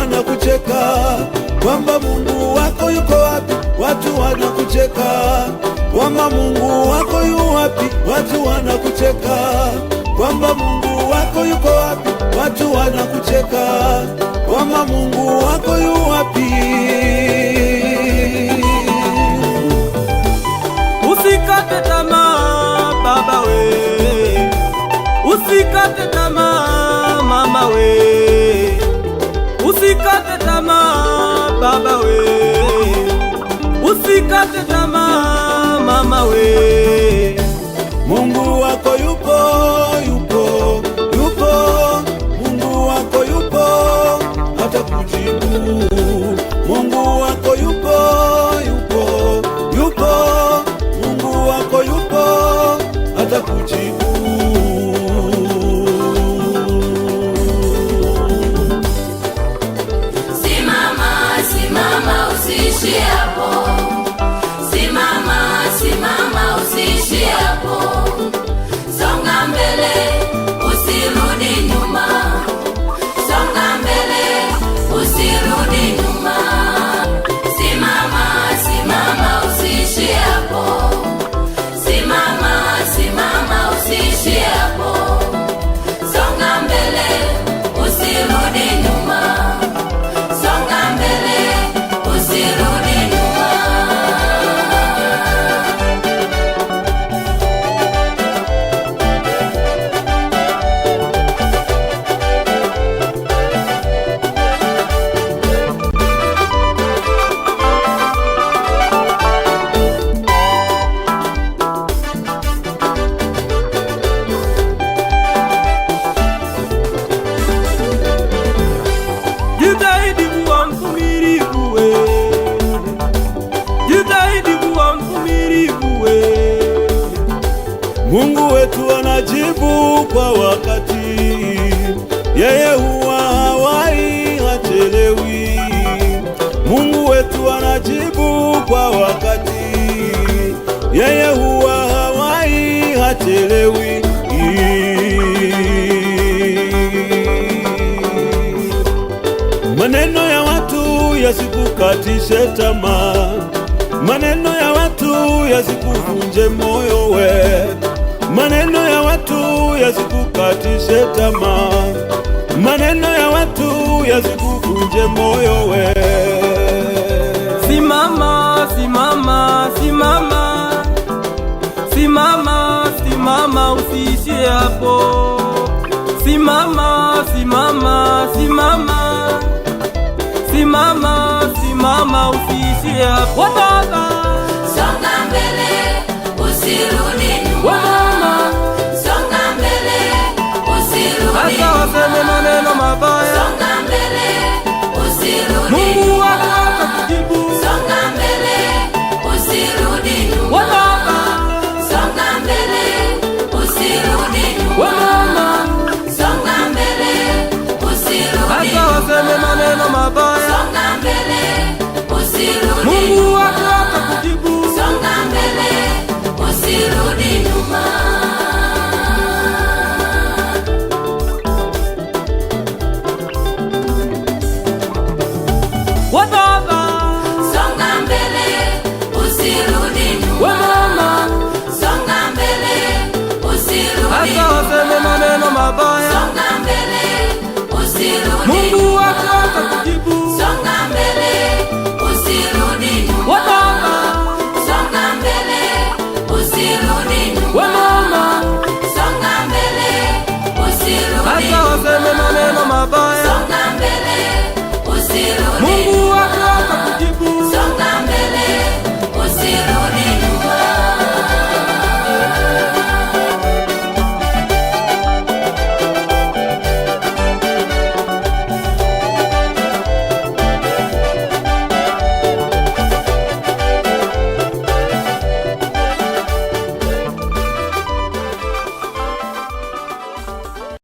wanakucheka kwamba Mungu wako yuko wapi, watu wanakucheka kwamba Mungu wako yu wapi, watu wanakucheka kwamba Mungu wako yuko wapi, watu wanakucheka kwamba Mungu wako yu wapi. Usikate tamaa baba we, usikate tamaa mama we, usikate tamaa baba we, usikate tamaa mama we. Mungu wako yupo, yupo, yupo. Mungu wako yupo, atakujibu. Mungu wako yupo, yupo, yupo. Mungu wako yupo, atakujibu. Simama, simama, usiishie hapo. Simama, simama, usiishie hapo. Songa mbele, usirudi nyuma. Songa mbele, usirudi nyuma. Simama, simama, usiishie hapo. Simama, simama, usiishie hapo. Songa mbele, usirudi nyuma. Songa mbele, usirudi nyuma. Jitahidi kuwa mvumilivu we, jitahidi kuwa mvumilivu we. Mungu wetu anajibu kwa wakati, yeye huwa hawai, hachelewi. Mungu wetu anajibu kwa wakati, yeye huwa hawai, hachelewi. Maneno ya watu yasikukatishe tamaa, maneno ya watu yasikuvunje moyo we, maneno ya watu yasikukatishe tamaa, maneno ya watu yasikuvunje moyo we. Simama, simama, simama, simama, simama, usiishie hapo. Simama, simama, simama, simama, simama, usiishie hapo. Baba, Songa mbele, usirudi nyuma. Songa mbele, usirudi hata waseme nyuma. maneno mabaya, Songa mbele, usirudi Mungu nyuma. wako atakujibu. Songa mbele, usirudi nyuma. Baba, Songa mbele, usirudi nyuma. mama, Songa mbele, usirudi hata nyuma. waseme maneno mabaya, Songa mbele, usirudi Mungu nyuma. wako atakujibu. Songa mbele, usirudi nyuma. Baba, Songa mbele, usirudi nyuma. mama, Songa mbele, usirudi hata nyuma. waseme maneno mabaya, Songa mbele, usirudi Mungu nyuma. wako atakujibu.